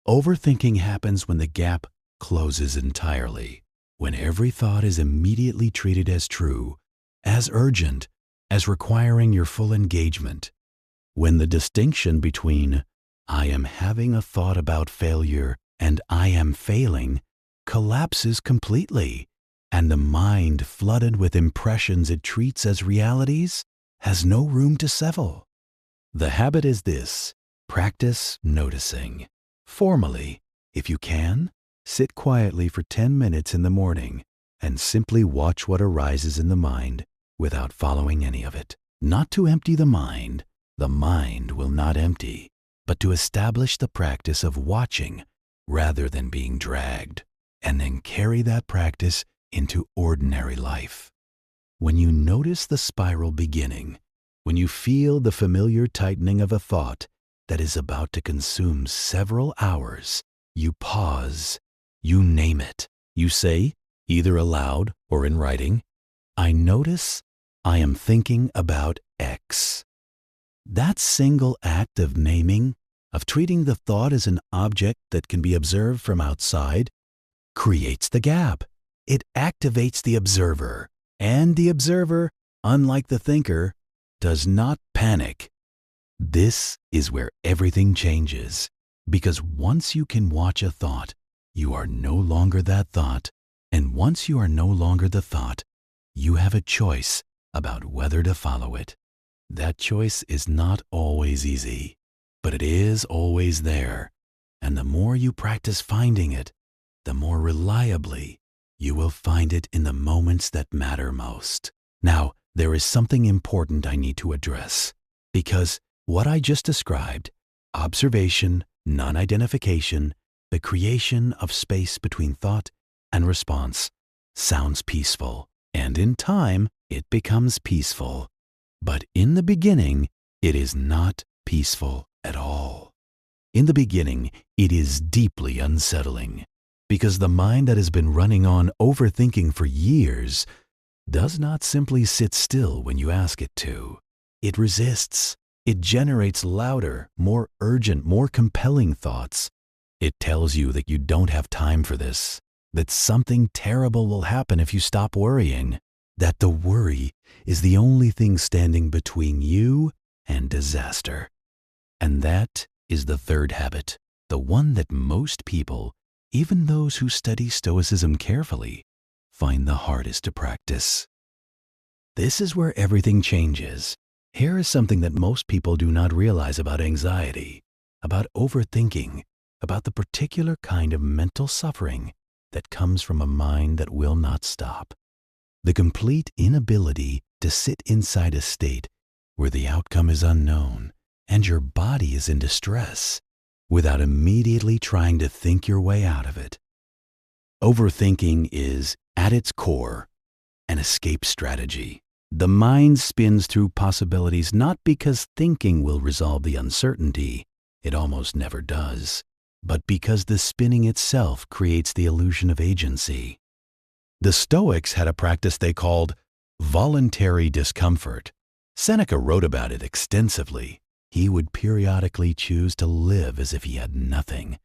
Overthinking happens when the gap closes entirely, when every thought is immediately treated as true, as urgent, as requiring your full engagement. When the distinction between "I am having a thought about failure" and "I am failing" collapses completely, and the mind, flooded with impressions it treats as realities, has no room to settle. The habit is this: practice noticing. Formally, if you can, sit quietly for 10 minutes in the morning and simply watch what arises in the mind without following any of it. Not to empty the mind will not empty, but to establish the practice of watching rather than being dragged, and then carry that practice into ordinary life. When you notice the spiral beginning, when you feel the familiar tightening of a thought that is about to consume several hours, you pause, you name it. You say, either aloud or in writing, "I notice I am thinking about X." That single act of naming, of treating the thought as an object that can be observed from outside, creates the gap. It activates the observer, and the observer, unlike the thinker, does not panic. This is where everything changes, because once you can watch a thought, you are no longer that thought, and once you are no longer the thought, you have a choice about whether to follow it. That choice is not always easy, but it is always there, and the more you practice finding it, the more reliably you will find it in the moments that matter most. Now, there is something important I need to address, because what I just described, observation, non-identification, the creation of space between thought and response, sounds peaceful, and in time it becomes peaceful. But in the beginning, it is not peaceful at all. In the beginning, it is deeply unsettling, because the mind that has been running on overthinking for years does not simply sit still when you ask it to. It resists. It generates louder, more urgent, more compelling thoughts. It tells you that you don't have time for this, that something terrible will happen if you stop worrying, that the worry is the only thing standing between you and disaster. And that is the third habit, the one that most people, even those who study Stoicism carefully, find the hardest to practice. This is where everything changes. Here is something that most people do not realize about anxiety, about overthinking, about the particular kind of mental suffering that comes from a mind that will not stop. The complete inability to sit inside a state where the outcome is unknown and your body is in distress without immediately trying to think your way out of it. Overthinking is, at its core, an escape strategy. The mind spins through possibilities not because thinking will resolve the uncertainty, it almost never does, but because the spinning itself creates the illusion of agency. The Stoics had a practice they called voluntary discomfort. Seneca wrote about it extensively. He would periodically choose to live as if he had nothing,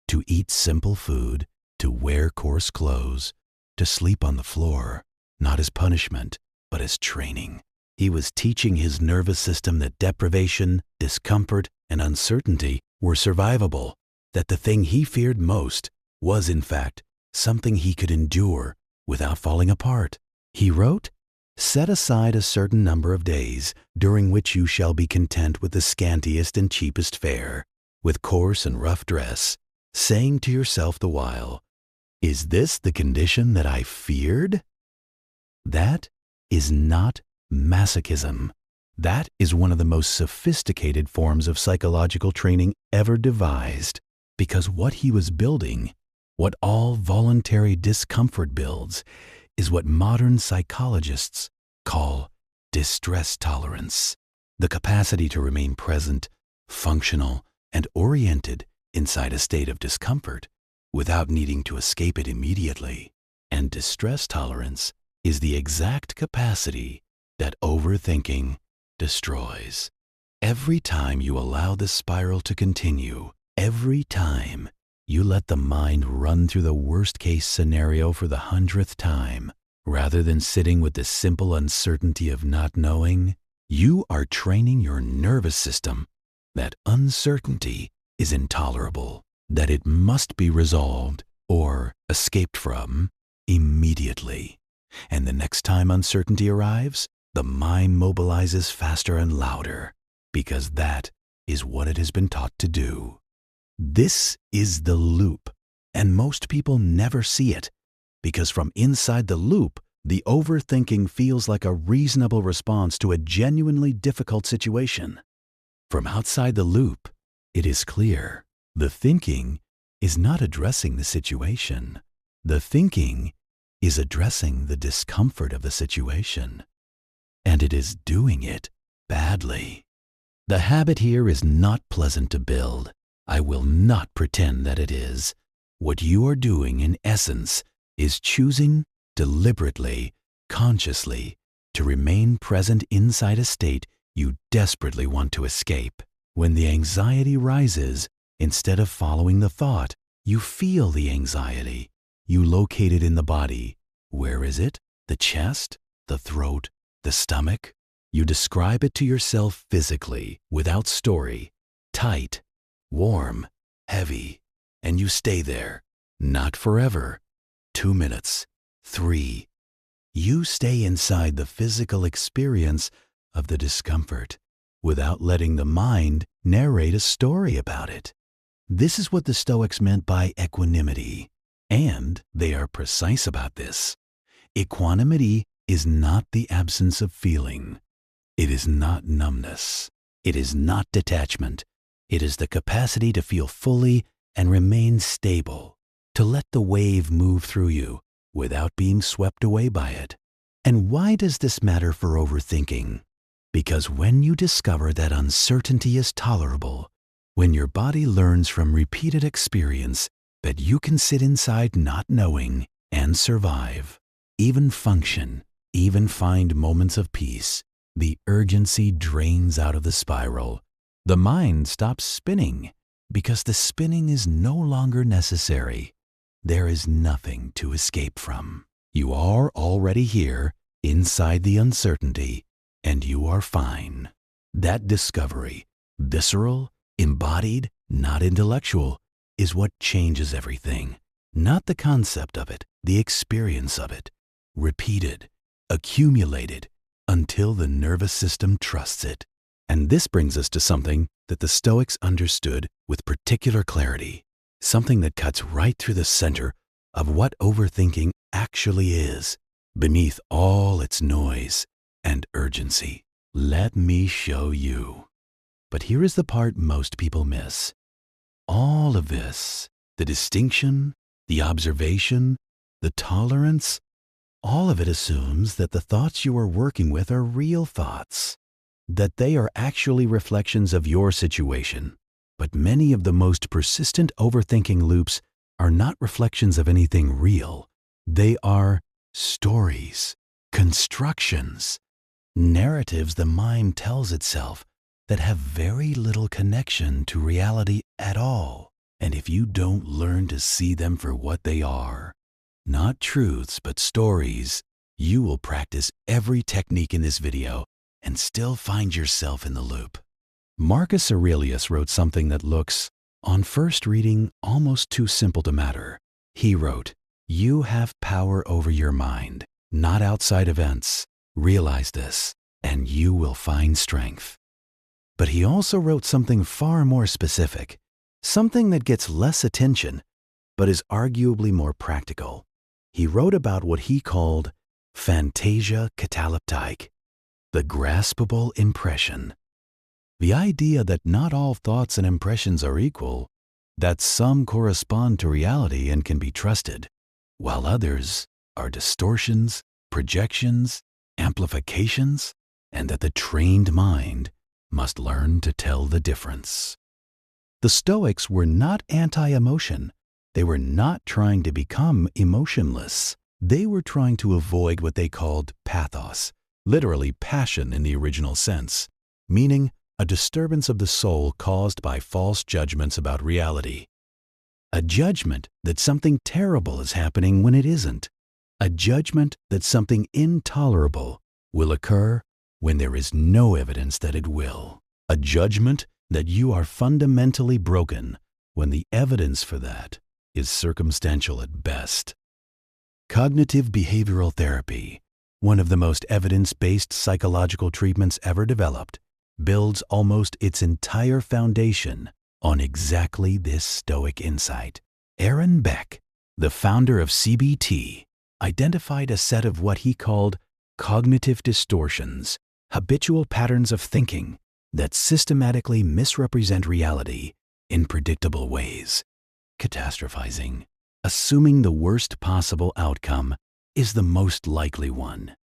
to eat simple food, to wear coarse clothes, to sleep on the floor, not as punishment, but as training. He was teaching his nervous system that deprivation, discomfort, and uncertainty were survivable, that the thing he feared most was, in fact, something he could endure without falling apart. He wrote, "Set aside a certain number of days during which you shall be content with the scantiest and cheapest fare, with coarse and rough dress, saying to yourself the while, 'Is this the condition that I feared?' That is not masochism. That is one of the most sophisticated forms of psychological training ever devised, because what he was building, what all voluntary discomfort builds, is what modern psychologists call distress tolerance, the capacity to remain present, functional, and oriented inside a state of discomfort without needing to escape it immediately. And distress tolerance is the exact capacity that overthinking destroys. Every time you allow the spiral to continue, every time You let the mind run through the worst-case scenario for the 100th time. Rather than sitting with the simple uncertainty of not knowing, you are training your nervous system that uncertainty is intolerable, that it must be resolved or escaped from immediately. And the next time uncertainty arrives, the mind mobilizes faster and louder, because that is what it has been taught to do. This is the loop, and most people never see it, because from inside the loop, the overthinking feels like a reasonable response to a genuinely difficult situation. From outside the loop, it is clear. The thinking is not addressing the situation. The thinking is addressing the discomfort of the situation. And it is doing it badly. The habit here is not pleasant to build. I will not pretend that it is. What you are doing, in essence, is choosing deliberately, consciously, to remain present inside a state you desperately want to escape. When the anxiety rises, instead of following the thought, you feel the anxiety. You locate it in the body. Where is it? The chest? The throat? The stomach? You describe it to yourself physically, without story. Tight, warm, heavy, and you stay there. Not forever. 2 minutes. 3. You stay inside the physical experience of the discomfort without letting the mind narrate a story about it. This is what the Stoics meant by equanimity, and they are precise about this. Equanimity is not the absence of feeling. It is not numbness. It is not detachment. It is the capacity to feel fully and remain stable, to let the wave move through you without being swept away by it. And why does this matter for overthinking? Because when you discover that uncertainty is tolerable, when your body learns from repeated experience that you can sit inside not knowing and survive, even function, even find moments of peace, the urgency drains out of the spiral. The mind stops spinning because the spinning is no longer necessary. There is nothing to escape from. You are already here, inside the uncertainty, and you are fine. That discovery, visceral, embodied, not intellectual, is what changes everything. Not the concept of it, the experience of it. Repeated, accumulated, until the nervous system trusts it. And this brings us to something that the Stoics understood with particular clarity, something that cuts right through the center of what overthinking actually is, beneath all its noise and urgency. Let me show you. But here is the part most people miss. All of this, the distinction, the observation, the tolerance, all of it assumes that the thoughts you are working with are real thoughts, that they are actually reflections of your situation. But many of the most persistent overthinking loops are not reflections of anything real. They are stories, constructions, narratives the mind tells itself that have very little connection to reality at all. And if you don't learn to see them for what they are, not truths but stories, you will practice every technique in this video and still find yourself in the loop. Marcus Aurelius wrote something that looks, on first reading, almost too simple to matter. He wrote, "You have power over your mind, not outside events. Realize this, and you will find strength." But he also wrote something far more specific, something that gets less attention, but is arguably more practical. He wrote about what he called fantasia cataleptique, the graspable impression. The idea that not all thoughts and impressions are equal, that some correspond to reality and can be trusted, while others are distortions, projections, amplifications, and that the trained mind must learn to tell the difference. The Stoics were not anti-emotion. They were not trying to become emotionless. They were trying to avoid what they called pathos, literally passion in the original sense, meaning a disturbance of the soul caused by false judgments about reality. a judgment that something terrible is happening when it isn't, a judgment that something intolerable will occur when there is no evidence that it will, a judgment that you are fundamentally broken when the evidence for that is circumstantial at best. Cognitive behavioral therapy, one of the most evidence-based psychological treatments ever developed, builds almost its entire foundation on exactly this Stoic insight. Aaron Beck, the founder of CBT, identified a set of what he called cognitive distortions, habitual patterns of thinking that systematically misrepresent reality in predictable ways. Catastrophizing, assuming the worst possible outcome, is the most likely one.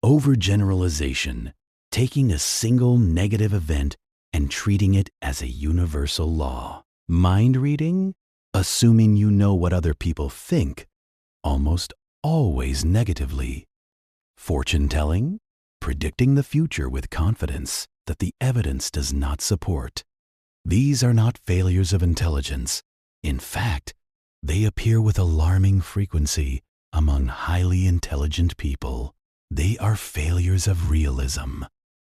Overgeneralization, taking a single negative event and treating it as a universal law. Mind reading, assuming you know what other people think, almost always negatively. Fortune telling, predicting the future with confidence that the evidence does not support. These are not failures of intelligence. In fact, they appear with alarming frequency among highly intelligent people. They are failures of realism,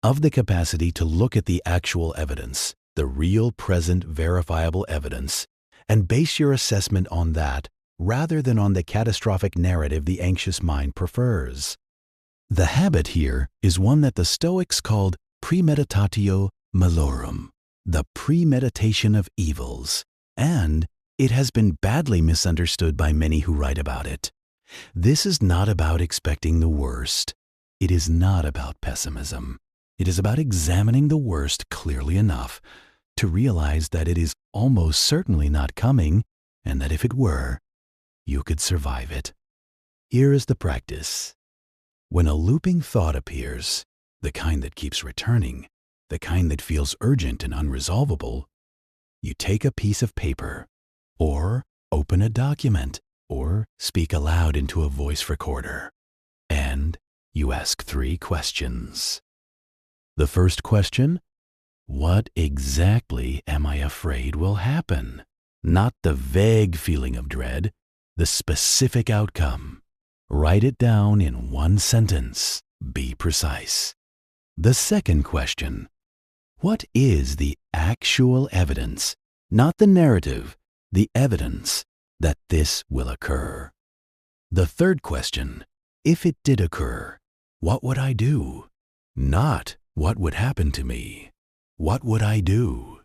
of the capacity to look at the actual evidence, the real, present, verifiable evidence, and base your assessment on that rather than on the catastrophic narrative the anxious mind prefers. The habit here is one that the Stoics called premeditatio malorum, the premeditation of evils, and it has been badly misunderstood by many who write about it. This is not about expecting the worst. It is not about pessimism. It is about examining the worst clearly enough to realize that it is almost certainly not coming, and that if it were, you could survive it. Here is the practice. When a looping thought appears, the kind that keeps returning, the kind that feels urgent and unresolvable, you take a piece of paper, or open a document, or speak aloud into a voice recorder, and you ask 3 questions. The first question: what exactly am I afraid will happen? Not the vague feeling of dread, the specific outcome. Write it down in 1 sentence. Be precise. The second question: what is the actual evidence, not the narrative, the evidence that this will occur? The third question: if it did occur, what would I do? Not what would happen to me. What would I do?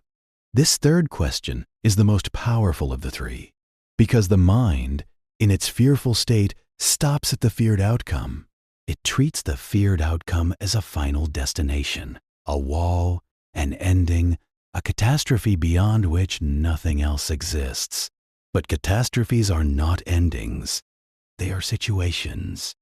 This third question is the most powerful of the 3, because the mind, in its fearful state, stops at the feared outcome. It treats the feared outcome as a final destination, a wall, an ending, a catastrophe beyond which nothing else exists. But catastrophes are not endings. They are situations.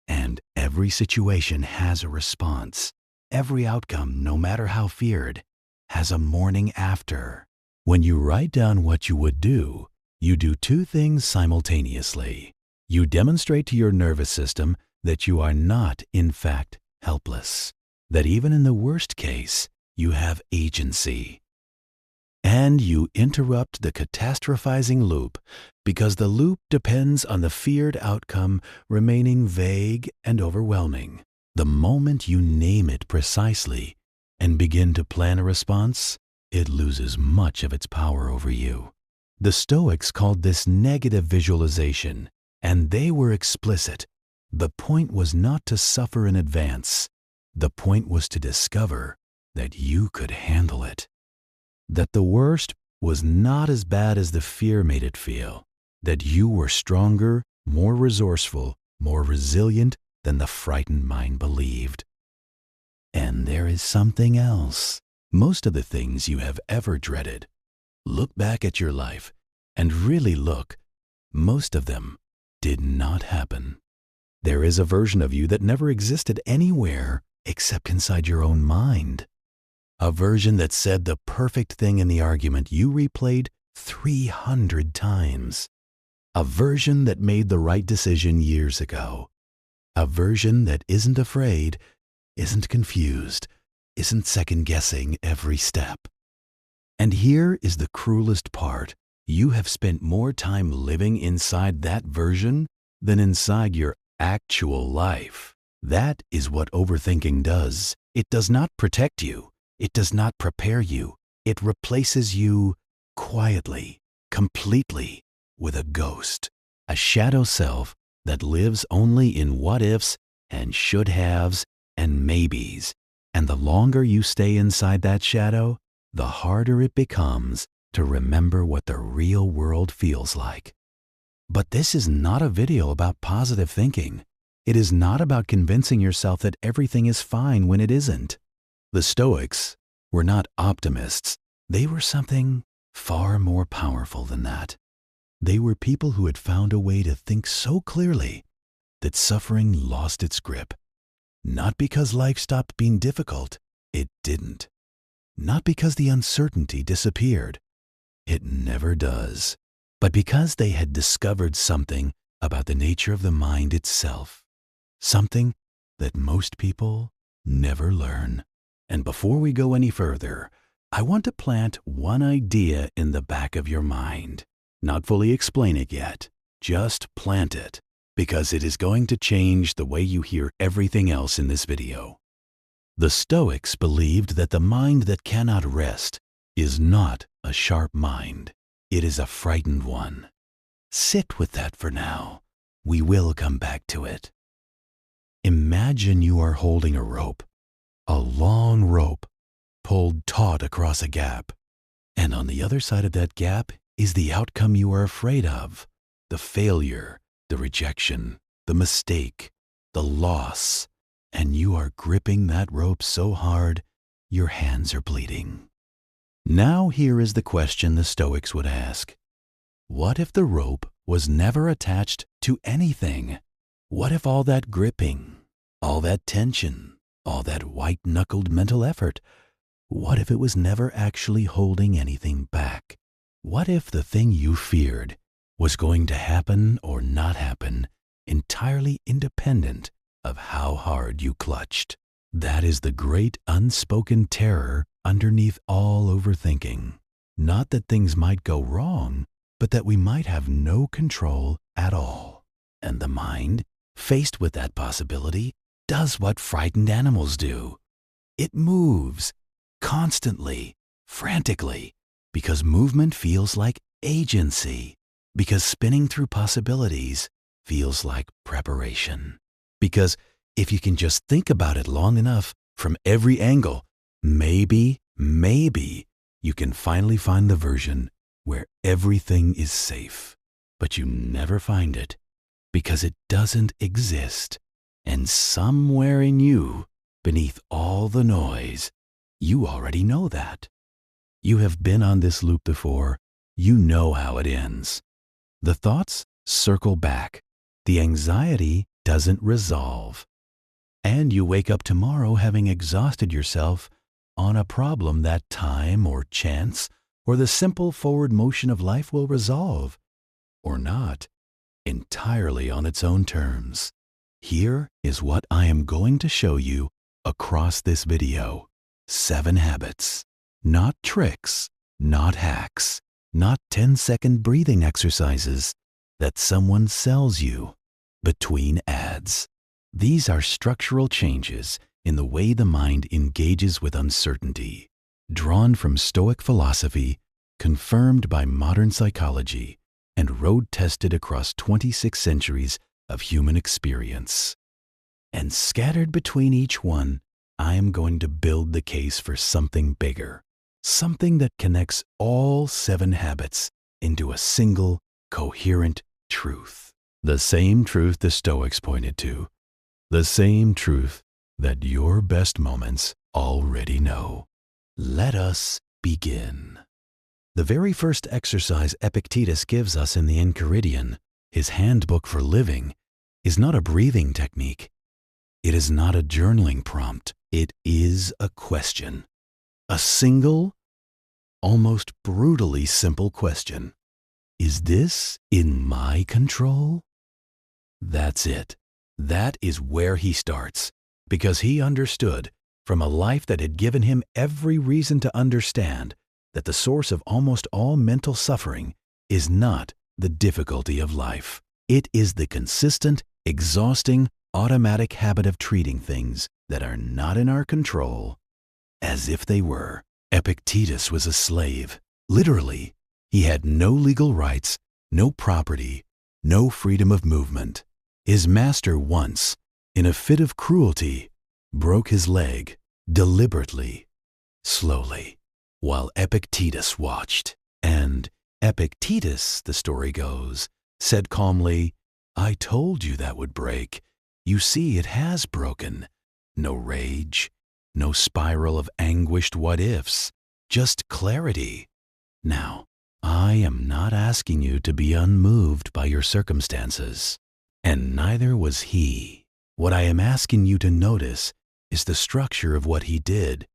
And every situation has a response. Every outcome, no matter how feared, has a morning after. When you write down what you would do, you do 2 things simultaneously. You demonstrate to your nervous system that you are not, in fact, helpless, that even in the worst case, you have agency. And you interrupt the catastrophizing loop, because the loop depends on the feared outcome remaining vague and overwhelming. The moment you name it precisely and begin to plan a response, it loses much of its power over you. The Stoics called this negative visualization, and they were explicit. The point was not to suffer in advance. The point was to discover that you could handle it. That the worst was not as bad as the fear made it feel. That you were stronger, more resourceful, more resilient than the frightened mind believed. And there is something else. Most of the things you have ever dreaded, look back at your life and really look. Most of them did not happen. There is a version of you that never existed anywhere except inside your own mind. A version that said the perfect thing in the argument you replayed 300 times. A version that made the right decision years ago. A version that isn't afraid, isn't confused, isn't second-guessing every step. And here is the cruelest part. you have spent more time living inside that version than inside your actual life. That is what overthinking does. It does not protect you. It does not prepare you. It replaces you quietly, completely, with a ghost, a shadow self that lives only in what-ifs and should-haves and maybes. And the longer you stay inside that shadow, the harder it becomes to remember what the real world feels like. But this is not a video about positive thinking. It is not about convincing yourself that everything is fine when it isn't. The Stoics were not optimists. They were something far more powerful than that. They were people who had found a way to think so clearly that suffering lost its grip. Not because life stopped being difficult, it didn't. Not because the uncertainty disappeared, it never does. But because they had discovered something about the nature of the mind itself. Something that most people never learn. And before we go any further, I want to plant one idea in the back of your mind. Not fully explain it yet, just plant it, because it is going to change the way you hear everything else in this video. The Stoics believed that the mind that cannot rest is not a sharp mind. It is a frightened one. Sit with that for now. We will come back to it. Imagine you are holding a rope, a long rope pulled taut across a gap. And on the other side of that gap is the outcome you are afraid of, the failure, the rejection, the mistake, the loss. And you are gripping that rope so hard, your hands are bleeding. Now here is the question the Stoics would ask. What if the rope was never attached to anything? What if all that gripping, all that tension, all that white-knuckled mental effort, what if it was never actually holding anything back? What if the thing you feared was going to happen or not happen entirely independent of how hard you clutched? That is the great unspoken terror underneath all overthinking. Not that things might go wrong, but that we might have no control at all. And the mind, faced with that possibility, does what frightened animals do. It moves, constantly, frantically, because movement feels like agency, because spinning through possibilities feels like preparation. Because if you can just think about it long enough from every angle, maybe you can finally find the version where everything is safe. But you never find it because it doesn't exist. And somewhere in you, beneath all the noise, you already know that. You have been on this loop before. You know how it ends. The thoughts circle back. The anxiety doesn't resolve. And you wake up tomorrow having exhausted yourself on a problem that time or chance or the simple forward motion of life will resolve, or not, entirely on its own terms. Here is what I am going to show you across this video. 7 habits. Not tricks, not hacks, not 10-second breathing exercises that someone sells you between ads. These are structural changes in the way the mind engages with uncertainty, drawn from Stoic philosophy, confirmed by modern psychology, and road-tested across 26 centuries of human experience. And scattered between each one, I am going to build the case for something bigger, something that connects all 7 habits into a single, coherent truth. The same truth the Stoics pointed to, the same truth that your best moments already know. Let us begin. The very first exercise Epictetus gives us in the Enchiridion, his handbook for living, is not a breathing technique. It is not a journaling prompt. It is a question. A single, almost brutally simple question. Is this in my control? That's it. That is where he starts, because he understood, from a life that had given him every reason to understand, that the source of almost all mental suffering is not the difficulty of life. It is the consistent, exhausting, automatic habit of treating things that are not in our control as if they were. Epictetus was a slave. Literally, he had no legal rights, no property, no freedom of movement. His master once, in a fit of cruelty, broke his leg deliberately, slowly, while Epictetus watched. And Epictetus, the story goes, said calmly, "I told you that would break. You see, it has broken. No rage, no spiral of anguished what-ifs, just clarity. Now, I am not asking you to be unmoved by your circumstances, and neither was he. What I am asking you to notice is the structure of what he did.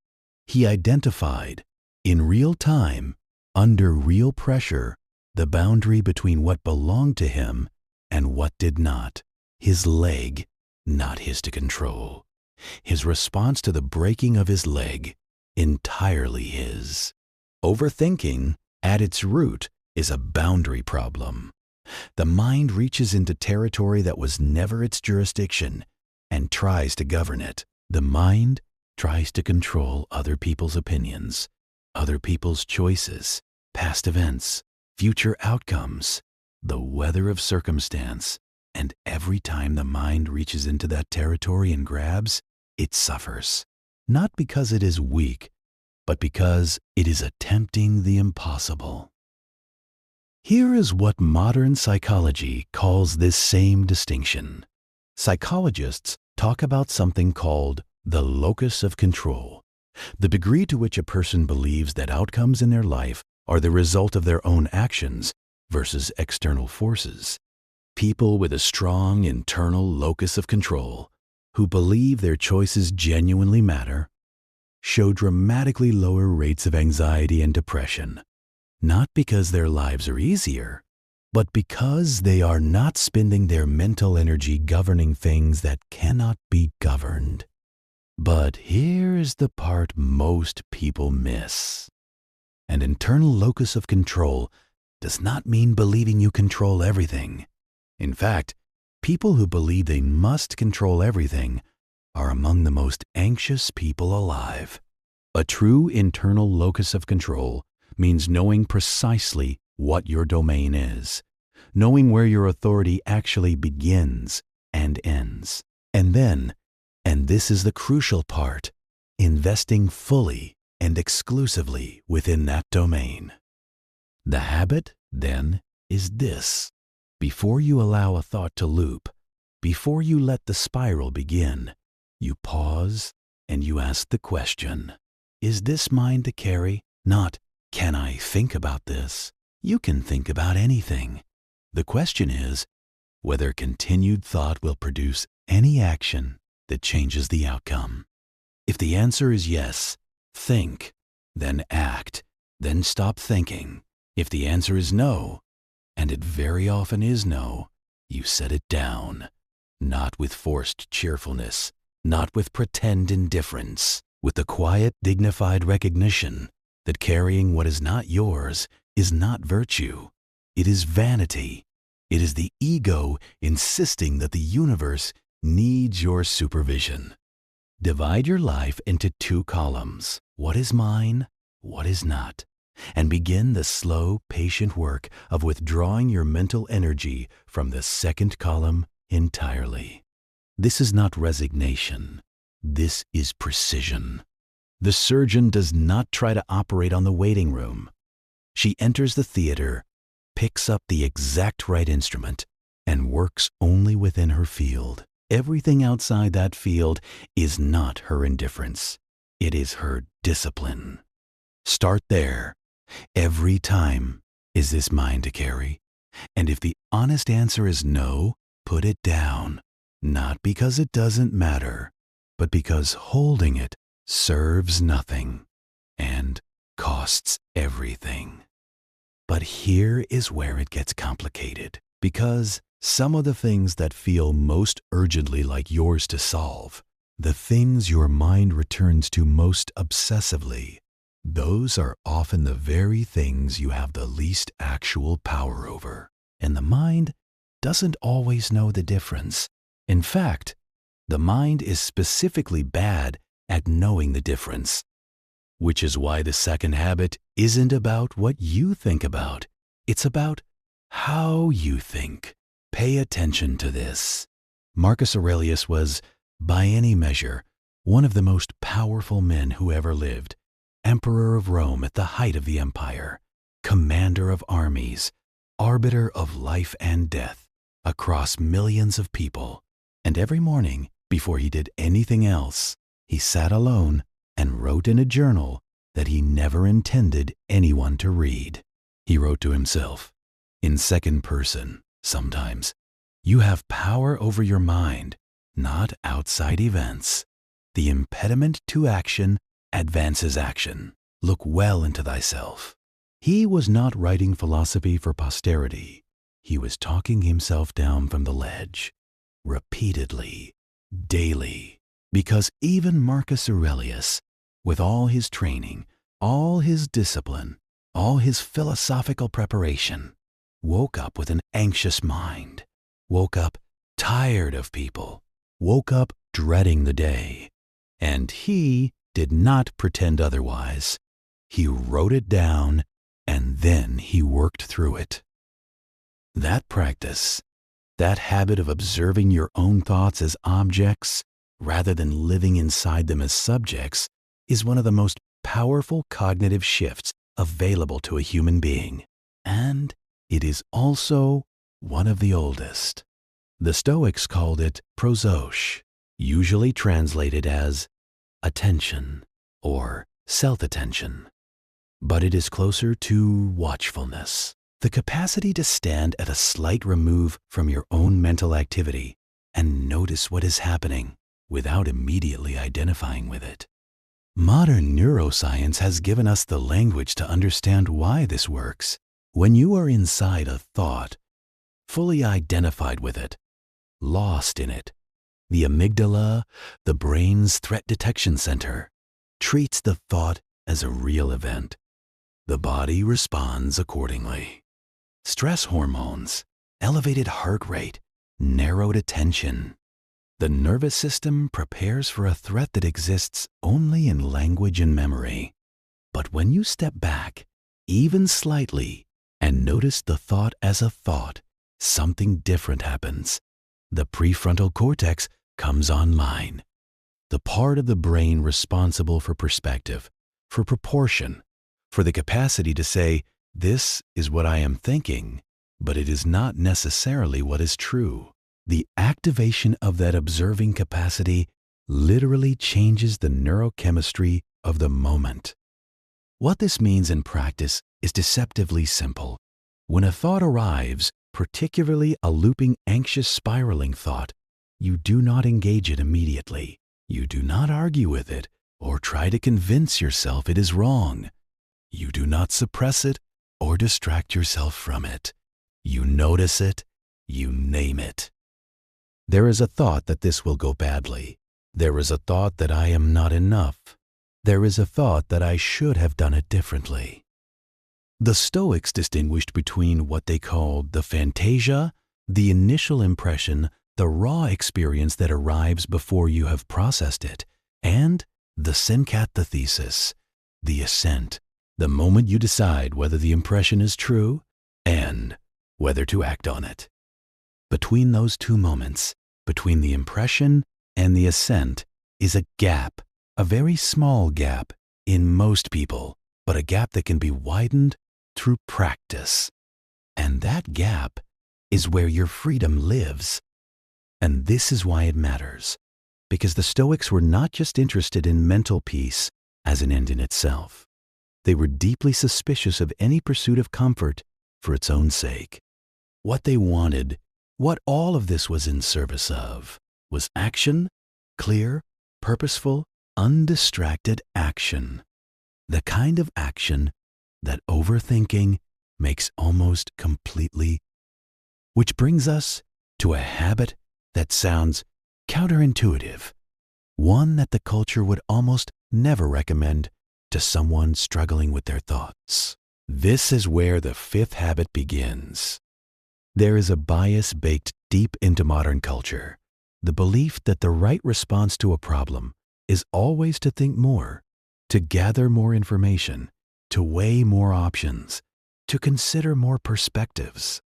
He identified, in real time, under real pressure, the boundary between what belonged to him and what did not. His leg, not his to control. His response to the breaking of his leg, entirely his. Overthinking, at its root, is a boundary problem. The mind reaches into territory that was never its jurisdiction and tries to govern it. The mind tries to control other people's opinions, other people's choices, past events, future outcomes, the weather of circumstance, and every time the mind reaches into that territory and grabs, it suffers. Not because it is weak, but because it is attempting the impossible. Here is what modern psychology calls this same distinction. Psychologists talk about something called the locus of control, the degree to which a person believes that outcomes in their life are the result of their own actions versus external forces. People with a strong internal locus of control, who believe their choices genuinely matter, show dramatically lower rates of anxiety and depression, not because their lives are easier, but because they are not spending their mental energy governing things that cannot be governed. But here is the part most people miss. An internal locus of control does not mean believing you control everything. In fact, people who believe they must control everything are among the most anxious people alive. A true internal locus of control means knowing precisely what your domain is, knowing where your authority actually begins and ends, and then, and this is the crucial part, investing fully and exclusively within that domain. The habit, then, is this. Before you allow a thought to loop, before you let the spiral begin, you pause and you ask the question, is this mine to carry? Not, can I think about this? You can think about anything. The question is whether continued thought will produce any action that changes the outcome. If the answer is yes, think, then act, then stop thinking. If the answer is no, and it very often is no, you set it down, not with forced cheerfulness, not with pretend indifference, with the quiet, dignified recognition that carrying what is not yours is not virtue. It is vanity. It is the ego insisting that the universe needs your supervision. Divide your life into two columns. What is mine? What is not? And begin the slow, patient work of withdrawing your mental energy from the second column entirely. This is not resignation. This is precision. The surgeon does not try to operate on the waiting room. She enters the theater, picks up the exact right instrument, and works only within her field. Everything outside that field is not her indifference. It is her discipline. Start there. Every time, is this mine to carry? And if the honest answer is no, put it down. Not because it doesn't matter, but because holding it serves nothing and costs everything. But here is where it gets complicated, because some of the things that feel most urgently like yours to solve, the things your mind returns to most obsessively, those are often the very things you have the least actual power over, and the mind doesn't always know the difference. In fact, the mind is specifically bad at knowing the difference, which is why the second habit isn't about what you think about. It's about how you think. Pay attention to this. Marcus Aurelius was, by any measure, one of the most powerful men who ever lived, emperor of Rome at the height of the empire, commander of armies, arbiter of life and death across millions of people. And every morning, before he did anything else, he sat alone and wrote in a journal that he never intended anyone to read. He wrote to himself, in second person, sometimes, "You have power over your mind, not outside events. The impediment to action advances action. Look well into thyself." He was not writing philosophy for posterity. He was talking himself down from the ledge, repeatedly, daily, because even Marcus Aurelius, with all his training, all his discipline, all his philosophical preparation, woke up with an anxious mind, woke up tired of people, woke up dreading the day. And he did not pretend otherwise. He wrote it down, and then he worked through it. That practice, that habit of observing your own thoughts as objects rather than living inside them as subjects, is one of the most powerful cognitive shifts available to a human being. And it is also one of the oldest. The Stoics called it prosos, usually translated as attention or self-attention. But it is closer to watchfulness, the capacity to stand at a slight remove from your own mental activity and notice what is happening without immediately identifying with it. Modern neuroscience has given us the language to understand why this works. When you are inside a thought, fully identified with it, lost in it, the amygdala, the brain's threat detection center, treats the thought as a real event. The body responds accordingly. Stress hormones, elevated heart rate, narrowed attention. The nervous system prepares for a threat that exists only in language and memory. But when you step back, even slightly, and notice the thought as a thought, something different happens. The prefrontal cortex comes online, the part of the brain responsible for perspective, for proportion, for the capacity to say, "This is what I am thinking, but it is not necessarily what is true." The activation of that observing capacity literally changes the neurochemistry of the moment. What this means in practice is deceptively simple. When a thought arrives, particularly a looping, anxious, spiraling thought, you do not engage it immediately. You do not argue with it or try to convince yourself it is wrong. You do not suppress it or distract yourself from it. You notice it, you name it. There is a thought that this will go badly. There is a thought that I am not enough. There is a thought that I should have done it differently. The Stoics distinguished between what they called the fantasia, the initial impression, the raw experience that arrives before you have processed it, and the syncathesis, the assent, the moment you decide whether the impression is true and whether to act on it. Between those two moments, between the impression and the assent, is a gap, a very small gap in most people, but a gap that can be widened through practice. And that gap is where your freedom lives. And this is why it matters, because the Stoics were not just interested in mental peace as an end in itself. They were deeply suspicious of any pursuit of comfort for its own sake. What they wanted, what all of this was in service of, was action, clear, purposeful, undistracted action. The kind of action that overthinking makes almost completely. Which brings us to a habit that sounds counterintuitive, one that the culture would almost never recommend to someone struggling with their thoughts. This is where the fifth habit begins. There is a bias baked deep into modern culture, the belief that the right response to a problem is always to think more, to gather more information, to weigh more options, to consider more perspectives.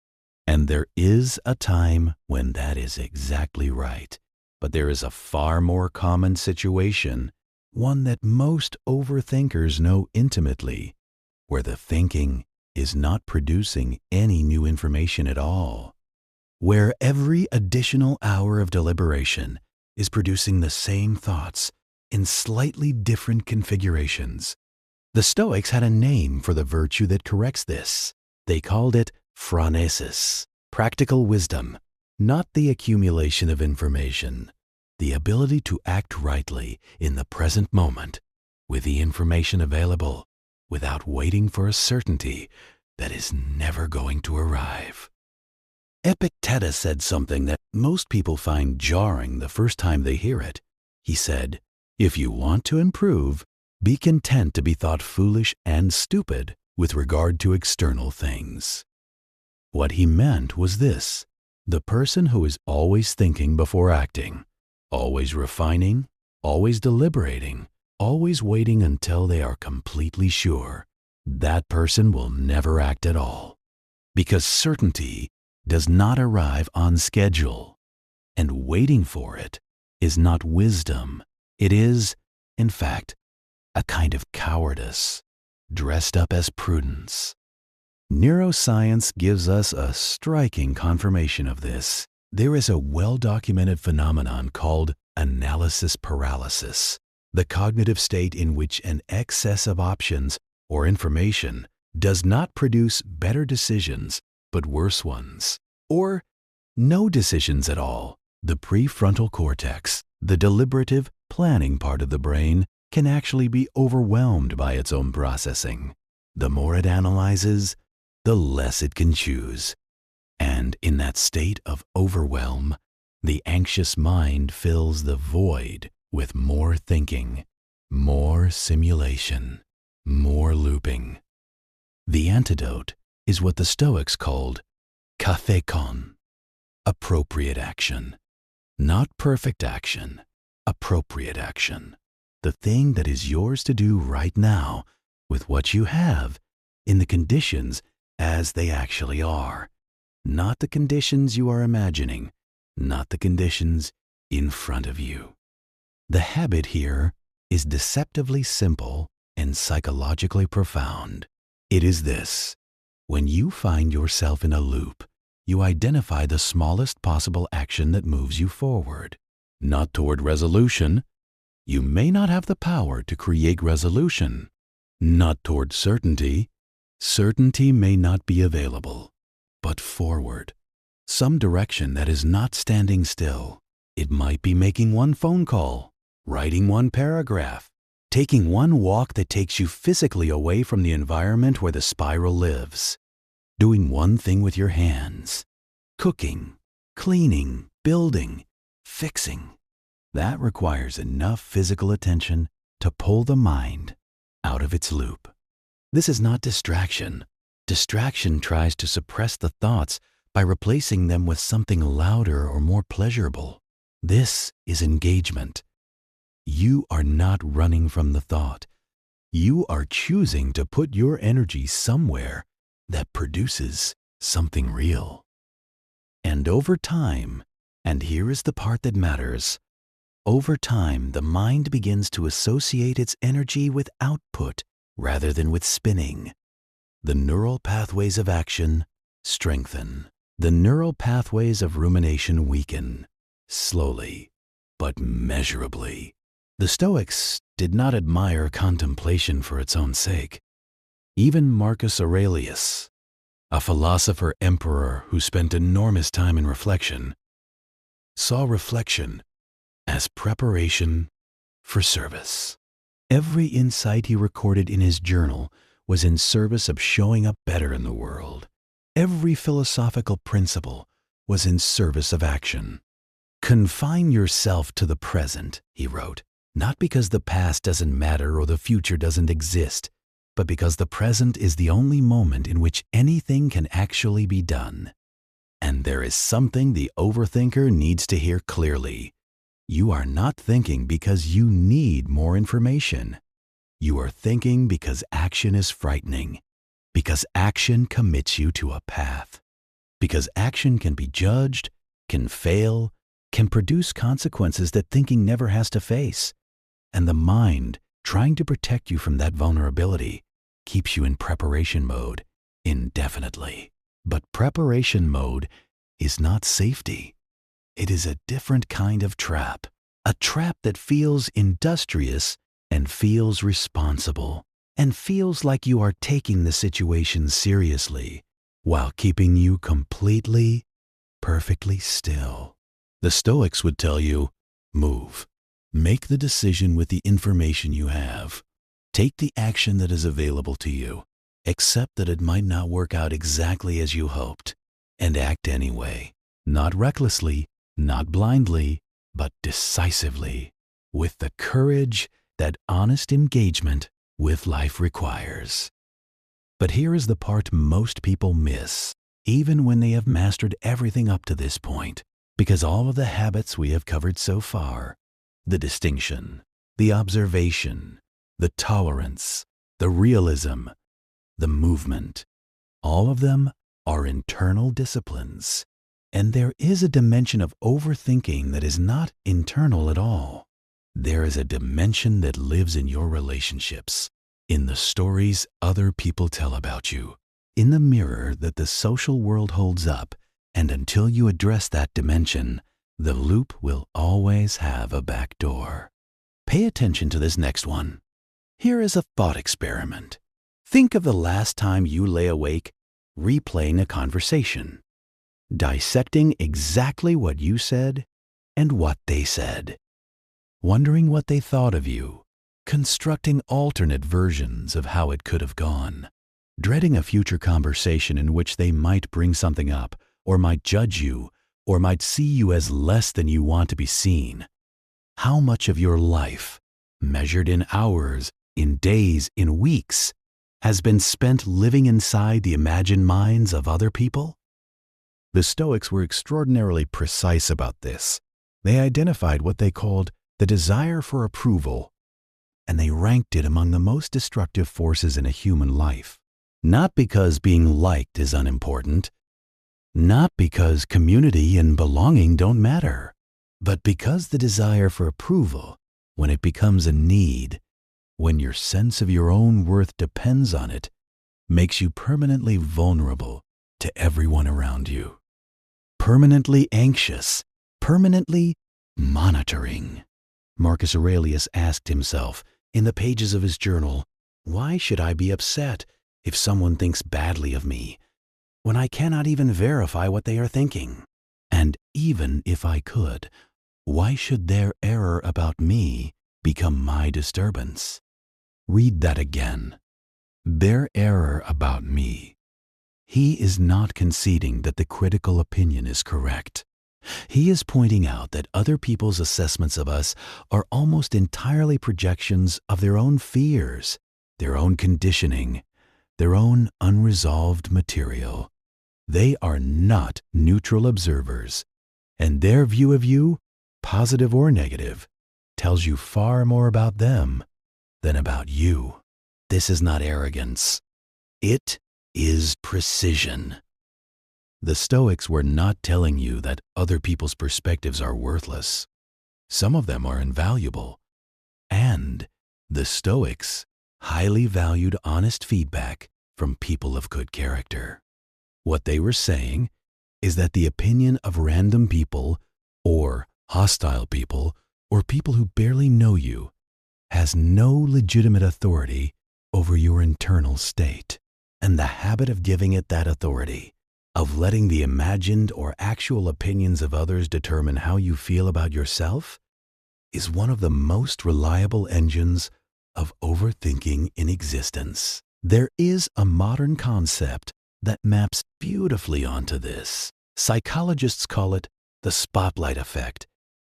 And there is a time when that is exactly right. But there is a far more common situation, one that most overthinkers know intimately, where the thinking is not producing any new information at all, where every additional hour of deliberation is producing the same thoughts in slightly different configurations. The Stoics had a name for the virtue that corrects this. They called it phronesis, practical wisdom, not the accumulation of information, the ability to act rightly in the present moment with the information available without waiting for a certainty that is never going to arrive. Epictetus said something that most people find jarring the first time they hear it. He said, "If you want to improve, be content to be thought foolish and stupid with regard to external things." What he meant was this: the person who is always thinking before acting, always refining, always deliberating, always waiting until they are completely sure, that person will never act at all. Because certainty does not arrive on schedule, and waiting for it is not wisdom. It is, in fact, a kind of cowardice dressed up as prudence. Neuroscience gives us a striking confirmation of this. There is a well-documented phenomenon called analysis paralysis, the cognitive state in which an excess of options or information does not produce better decisions but worse ones, or no decisions at all. The prefrontal cortex, the deliberative, planning part of the brain, can actually be overwhelmed by its own processing. The more it analyzes, the less it can choose. And in that state of overwhelm, the anxious mind fills the void with more thinking, more simulation, more looping. The antidote is what the Stoics called kathekon, appropriate action. Not perfect action, appropriate action. The thing that is yours to do right now with what you have in the conditions as they actually are. Not the conditions you are imagining, not the conditions in front of you. The habit here is deceptively simple and psychologically profound. It is this: when you find yourself in a loop, you identify the smallest possible action that moves you forward, not toward resolution. You may not have the power to create resolution. Not toward certainty. Certainty may not be available, but forward. Some direction that is not standing still. It might be making one phone call, writing one paragraph, taking one walk that takes you physically away from the environment where the spiral lives, doing one thing with your hands, cooking, cleaning, building, fixing. That requires enough physical attention to pull the mind out of its loop. This is not distraction. Distraction tries to suppress the thoughts by replacing them with something louder or more pleasurable. This is engagement. You are not running from the thought. You are choosing to put your energy somewhere that produces something real. And over time, and here is the part that matters, over time the mind begins to associate its energy with output rather than with spinning. The neural pathways of action strengthen. The neural pathways of rumination weaken, slowly but measurably. The Stoics did not admire contemplation for its own sake. Even Marcus Aurelius, a philosopher-emperor who spent enormous time in reflection, saw reflection as preparation for service. Every insight he recorded in his journal was in service of showing up better in the world. Every philosophical principle was in service of action. "Confine yourself to the present," he wrote, Not because the past doesn't matter or the future doesn't exist, but because the present is the only moment in which anything can actually be done. And there is something the overthinker needs to hear clearly. You are not thinking because you need more information. You are thinking because action is frightening, because action commits you to a path, because action can be judged, can fail, can produce consequences that thinking never has to face. And the mind, trying to protect you from that vulnerability, keeps you in preparation mode indefinitely. But preparation mode is not safety. It is a different kind of trap, a trap that feels industrious and feels responsible, and feels like you are taking the situation seriously while keeping you completely, perfectly still. The Stoics would tell you, move. Make the decision with the information you have. Take the action that is available to you. Accept that it might not work out exactly as you hoped, and act anyway. Not recklessly, not blindly, but decisively, with the courage that honest engagement with life requires. But here is the part most people miss, even when they have mastered everything up to this point, because all of the habits we have covered so far, the distinction, the observation, the tolerance, the realism, the movement, all of them are internal disciplines. And there is a dimension of overthinking that is not internal at all. There is a dimension that lives in your relationships, in the stories other people tell about you, in the mirror that the social world holds up, and until you address that dimension, the loop will always have a back door. Pay attention to this next one. Here is a thought experiment. Think of the last time you lay awake replaying a conversation, dissecting exactly what you said and what they said, wondering what they thought of you, constructing alternate versions of how it could have gone, dreading a future conversation in which they might bring something up, or might judge you, or might see you as less than you want to be seen. How much of your life, measured in hours, in days, in weeks, has been spent living inside the imagined minds of other people? The Stoics were extraordinarily precise about this. They identified what they called the desire for approval, and they ranked it among the most destructive forces in a human life. Not because being liked is unimportant, not because community and belonging don't matter, but because the desire for approval, when it becomes a need, when your sense of your own worth depends on it, makes you permanently vulnerable to everyone around you. Permanently anxious, permanently monitoring. Marcus Aurelius asked himself in the pages of his journal, why should I be upset if someone thinks badly of me, when I cannot even verify what they are thinking? And even if I could, why should their error about me become my disturbance? Read that again. Their error about me. He is not conceding that the critical opinion is correct. He is pointing out that other people's assessments of us are almost entirely projections of their own fears, their own conditioning, their own unresolved material. They are not neutral observers, and their view of you, positive or negative, tells you far more about them than about you. This is not arrogance. It is precision. The Stoics were not telling you that other people's perspectives are worthless. Some of them are invaluable. And the Stoics highly valued honest feedback from people of good character. What they were saying is that the opinion of random people, or hostile people, or people who barely know you, has no legitimate authority over your internal state. And the habit of giving it that authority, of letting the imagined or actual opinions of others determine how you feel about yourself, is one of the most reliable engines of overthinking in existence. There is a modern concept that maps beautifully onto this. Psychologists call it the spotlight effect,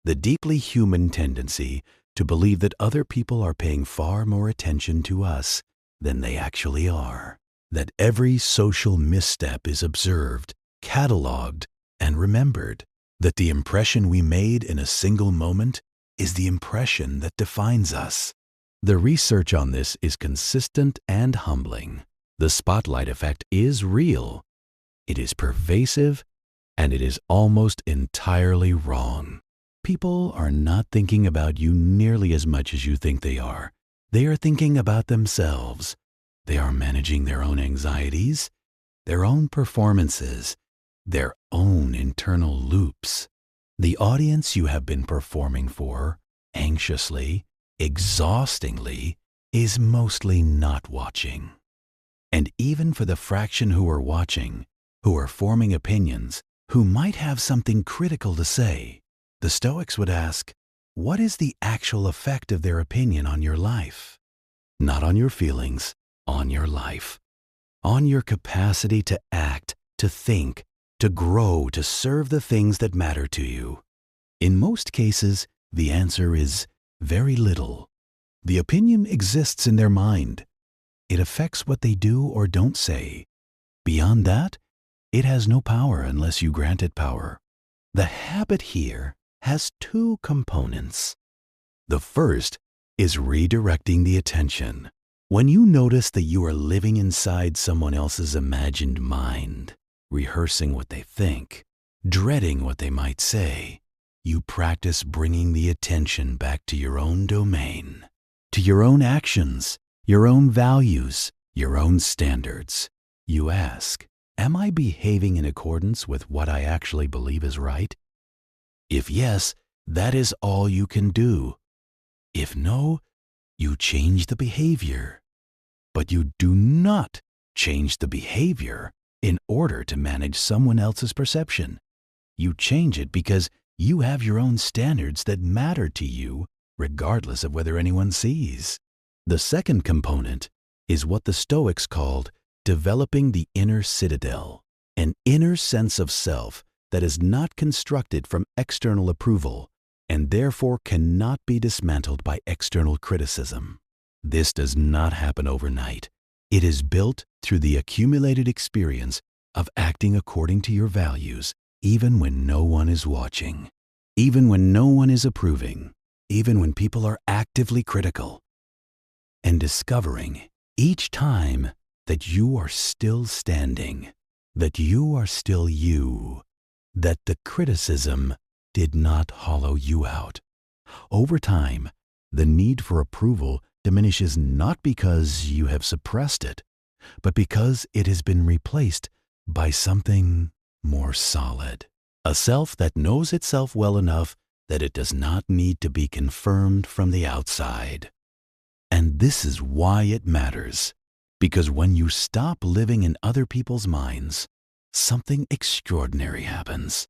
the deeply human tendency to believe that other people are paying far more attention to us than they actually are, that every social misstep is observed, cataloged, and remembered, that the impression we made in a single moment is the impression that defines us. The research on this is consistent and humbling. The spotlight effect is real. It is pervasive, and it is almost entirely wrong. People are not thinking about you nearly as much as you think they are. They are thinking about themselves. They are managing their own anxieties, their own performances, their own internal loops. The audience you have been performing for, anxiously, exhaustingly, is mostly not watching. And even for the fraction who are watching, who are forming opinions, who might have something critical to say, the Stoics would ask, what is the actual effect of their opinion on your life? Not on your feelings, on your life, on your capacity to act, to think, to grow, to serve the things that matter to you. In most cases, the answer is very little. The opinion exists in their mind. It affects what they do or don't say. Beyond that, it has no power unless you grant it power. The habit here has two components. The first is redirecting the attention. When you notice that you are living inside someone else's imagined mind, rehearsing what they think, dreading what they might say, you practice bringing the attention back to your own domain, to your own actions, your own values, your own standards. You ask, am I behaving in accordance with what I actually believe is right? If yes, that is all you can do. If no, you change the behavior. But you do not change the behavior in order to manage someone else's perception. You change it because you have your own standards that matter to you, regardless of whether anyone sees. The second component is what the Stoics called developing the inner citadel, an inner sense of self that is not constructed from external approval and therefore cannot be dismantled by external criticism. This does not happen overnight. It is built through the accumulated experience of acting according to your values, even when no one is watching, even when no one is approving, even when people are actively critical, and discovering each time that you are still standing, that you are still you, that the criticism did not hollow you out. Over time, the need for approval diminishes not because you have suppressed it, but because it has been replaced by something more solid. A self that knows itself well enough that it does not need to be confirmed from the outside. And this is why it matters, because when you stop living in other people's minds, something extraordinary happens.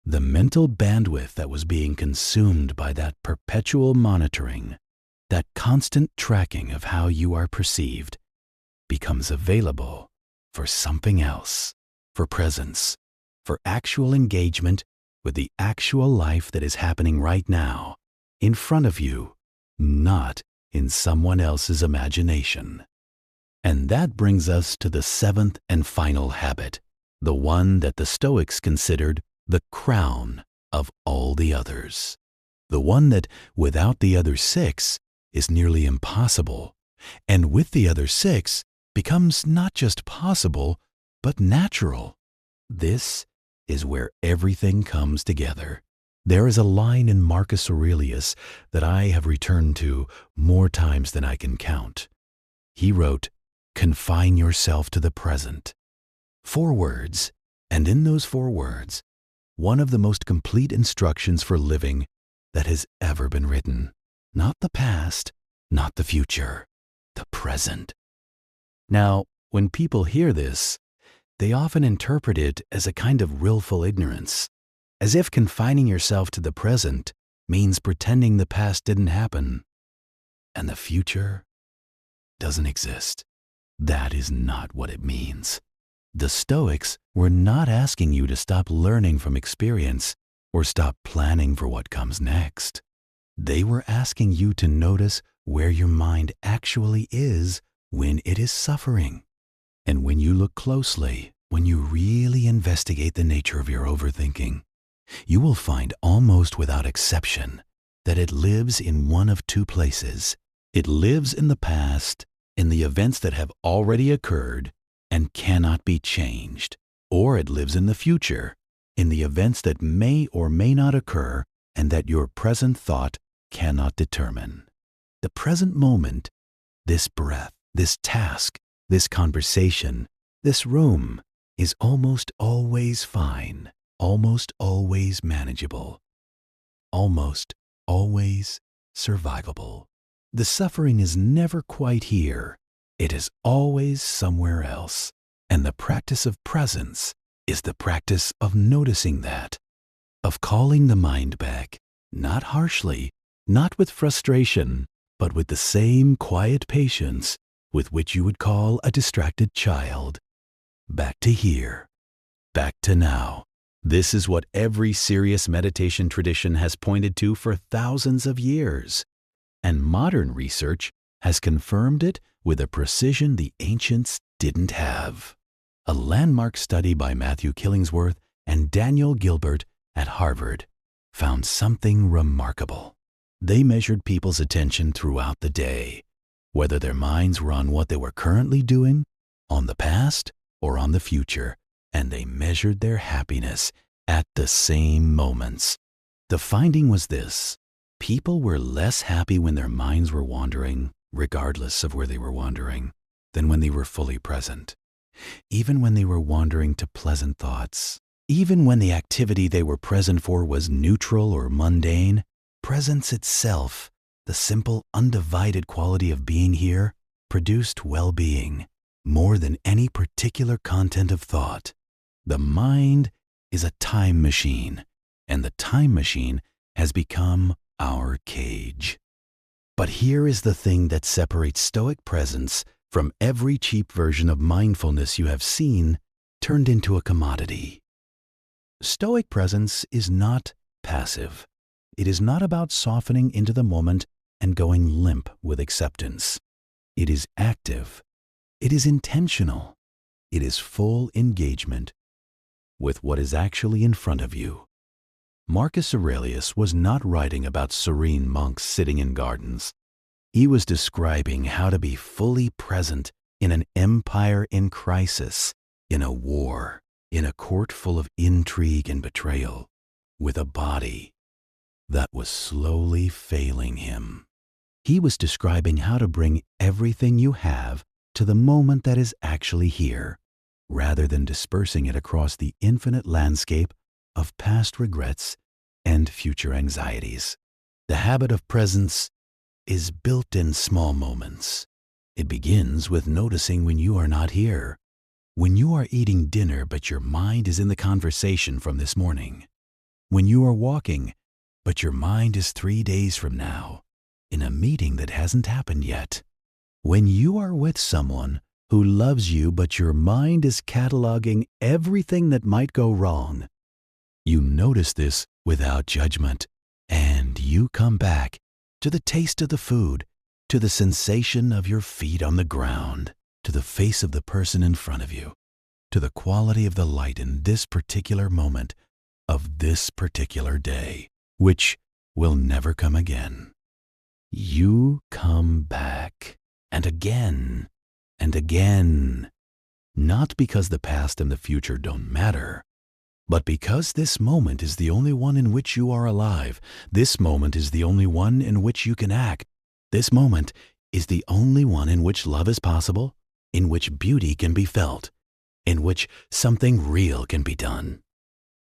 The mental bandwidth that was being consumed by that perpetual monitoring, that constant tracking of how you are perceived, becomes available for something else, for presence, for actual engagement with the actual life that is happening right now, in front of you, not in someone else's imagination. And that brings us to the seventh and final habit, the one that the Stoics considered the crown of all the others, the one that without the other six is nearly impossible, and with the other six becomes not just possible, but natural. This is where everything comes together. There is a line in Marcus Aurelius that I have returned to more times than I can count. He wrote, "Confine yourself to the present." 4 words, and in those 4 words, one of the most complete instructions for living that has ever been written. Not the past, not the future, the present. Now, when people hear this, they often interpret it as a kind of willful ignorance, as if confining yourself to the present means pretending the past didn't happen and the future doesn't exist. That is not what it means. The Stoics were not asking you to stop learning from experience or stop planning for what comes next. They were asking you to notice where your mind actually is when it is suffering. And when you look closely, when you really investigate the nature of your overthinking, you will find almost without exception that it lives in one of two places. It lives in the past, in the events that have already occurred and cannot be changed, or it lives in the future, in the events that may or may not occur and that your present thought cannot determine. The present moment, this breath, this task, this conversation, this room, is almost always fine, almost always manageable, almost always survivable. The suffering is never quite here. It is always somewhere else. And the practice of presence is the practice of noticing that, of calling the mind back, not harshly, not with frustration, but with the same quiet patience with which you would call a distracted child. Back to here, back to now. This is what every serious meditation tradition has pointed to for thousands of years, and modern research has confirmed it with a precision the ancients didn't have. A landmark study by Matthew Killingsworth and Daniel Gilbert at Harvard found something remarkable. They measured people's attention throughout the day, whether their minds were on what they were currently doing, on the past, or on the future, and they measured their happiness at the same moments. The finding was this: people were less happy when their minds were wandering, regardless of where they were wandering, than when they were fully present. Even when they were wandering to pleasant thoughts, even when the activity they were present for was neutral or mundane, presence itself, the simple, undivided quality of being here, produced well-being more than any particular content of thought. The mind is a time machine, and the time machine has become our cage. But here is the thing that separates Stoic presence from every cheap version of mindfulness you have seen turned into a commodity. Stoic presence is not passive. It is not about softening into the moment and going limp with acceptance. It is active. It is intentional. It is full engagement with what is actually in front of you. Marcus Aurelius was not writing about serene monks sitting in gardens. He was describing how to be fully present in an empire in crisis, in a war, in a court full of intrigue and betrayal, with a body that was slowly failing him. He was describing how to bring everything you have to the moment that is actually here, rather than dispersing it across the infinite landscape of past regrets and future anxieties. The habit of presence is built in small moments. It begins with noticing when you are not here, when you are eating dinner but your mind is in the conversation from this morning, when you are walking but your mind is 3 days from now, in a meeting that hasn't happened yet, when you are with someone who loves you but your mind is cataloging everything that might go wrong. You notice this without judgment, and you come back to the taste of the food, to the sensation of your feet on the ground, to the face of the person in front of you, to the quality of the light in this particular moment of this particular day, which will never come again. You come back, and again, and again, not because the past and the future don't matter, but because this moment is the only one in which you are alive. This moment is the only one in which you can act. This moment is the only one in which love is possible, in which beauty can be felt, in which something real can be done.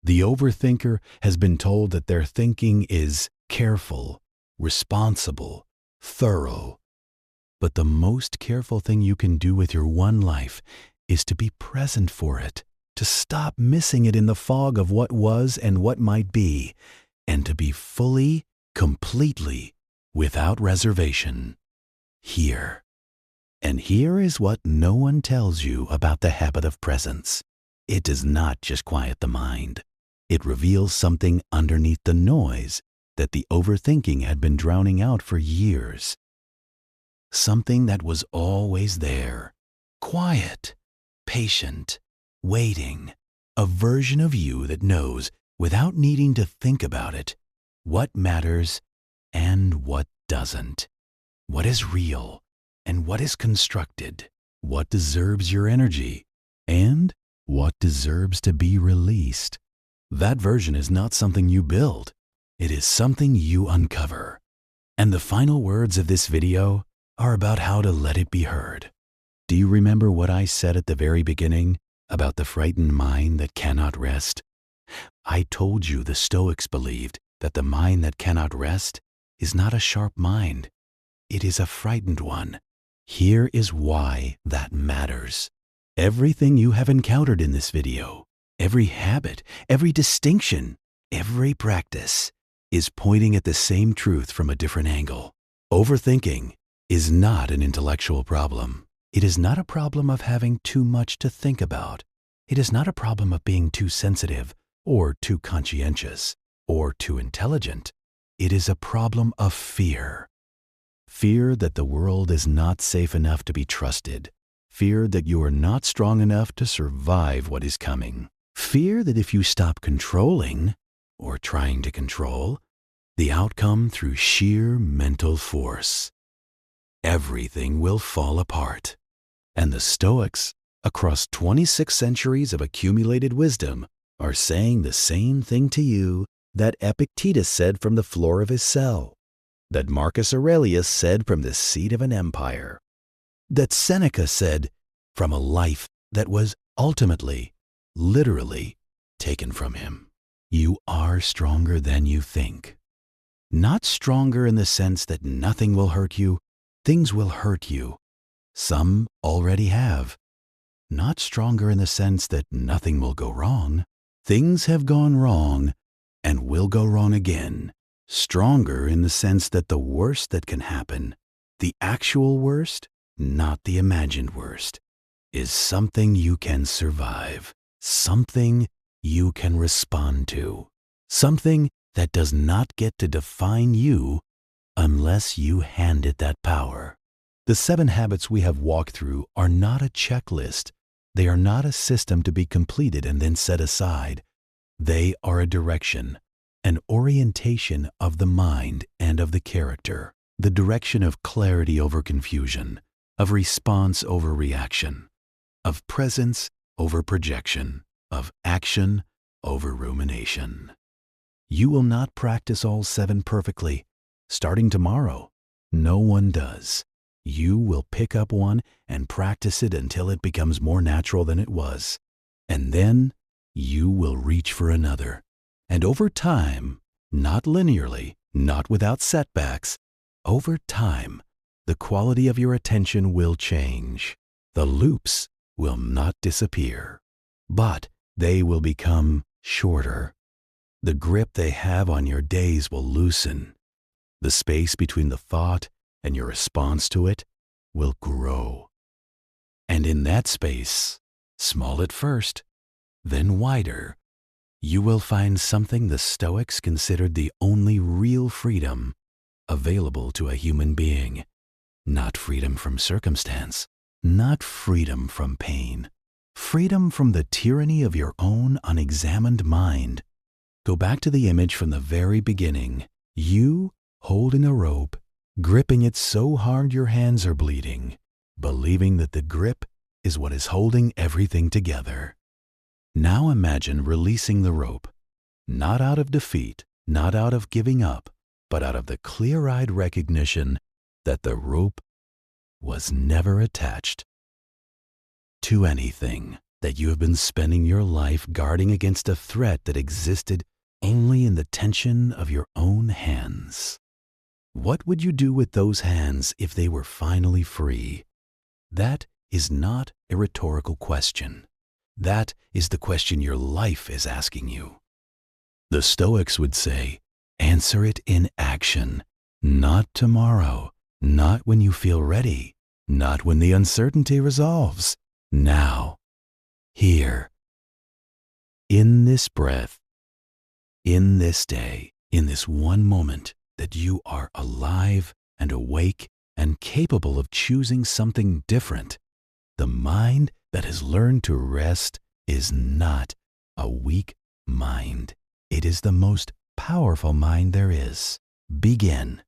The overthinker has been told that their thinking is careful, responsible, thorough. But the most careful thing you can do with your one life is to be present for it, to stop missing it in the fog of what was and what might be, and to be fully, completely, without reservation, here. And here is what no one tells you about the habit of presence. It does not just quiet the mind. It reveals something underneath the noise that the overthinking had been drowning out for years. Something that was always there, quiet, patient, waiting, a version of you that knows, without needing to think about it, what matters and what doesn't, what is real and what is constructed, what deserves your energy, and what deserves to be released. That version is not something you build. It is something you uncover. And the final words of this video are about how to let it be heard. Do you remember what I said at the very beginning about the frightened mind that cannot rest? I told you the Stoics believed that the mind that cannot rest is not a sharp mind. It is a frightened one. Here is why that matters. Everything you have encountered in this video, every habit, every distinction, every practice, is pointing at the same truth from a different angle. Overthinking is not an intellectual problem. It is not a problem of having too much to think about. It is not a problem of being too sensitive or too conscientious or too intelligent. It is a problem of fear. Fear that the world is not safe enough to be trusted. Fear that you are not strong enough to survive what is coming. Fear that if you stop controlling or trying to control the outcome through sheer mental force, everything will fall apart. And the Stoics, across 26 centuries of accumulated wisdom, are saying the same thing to you that Epictetus said from the floor of his cell, that Marcus Aurelius said from the seat of an empire, that Seneca said from a life that was ultimately, literally, taken from him. You are stronger than you think. Not stronger in the sense that nothing will hurt you. Things will hurt you. Some already have. Not stronger in the sense that nothing will go wrong. Things have gone wrong and will go wrong again. Stronger in the sense that the worst that can happen, the actual worst, not the imagined worst, is something you can survive, something you can respond to, something that does not get to define you unless you hand it that power. The 7 habits we have walked through are not a checklist. They are not a system to be completed and then set aside. They are a direction, an orientation of the mind and of the character, the direction of clarity over confusion, of response over reaction, of presence over projection, of action over rumination. You will not practice all 7 perfectly. Starting tomorrow, no one does. You will pick up one and practice it until it becomes more natural than it was. And then you will reach for another. And over time, not linearly, not without setbacks, over time, the quality of your attention will change. The loops will not disappear, but they will become shorter. The grip they have on your days will loosen. The space between the thought and your response to it will grow. And in that space, small at first, then wider, you will find something the Stoics considered the only real freedom available to a human being. Not freedom from circumstance, not freedom from pain, freedom from the tyranny of your own unexamined mind. Go back to the image from the very beginning. You holding a rope, gripping it so hard your hands are bleeding, believing that the grip is what is holding everything together. Now imagine releasing the rope, not out of defeat, not out of giving up, but out of the clear-eyed recognition that the rope was never attached to anything, that you have been spending your life guarding against a threat that existed only in the tension of your own hands. What would you do with those hands if they were finally free? That is not a rhetorical question. That is the question your life is asking you. The Stoics would say, answer it in action, not tomorrow, not when you feel ready, not when the uncertainty resolves. Now, here, in this breath, in this day, in this one moment that you are alive and awake and capable of choosing something different. The mind that has learned to rest is not a weak mind. It is the most powerful mind there is. Begin.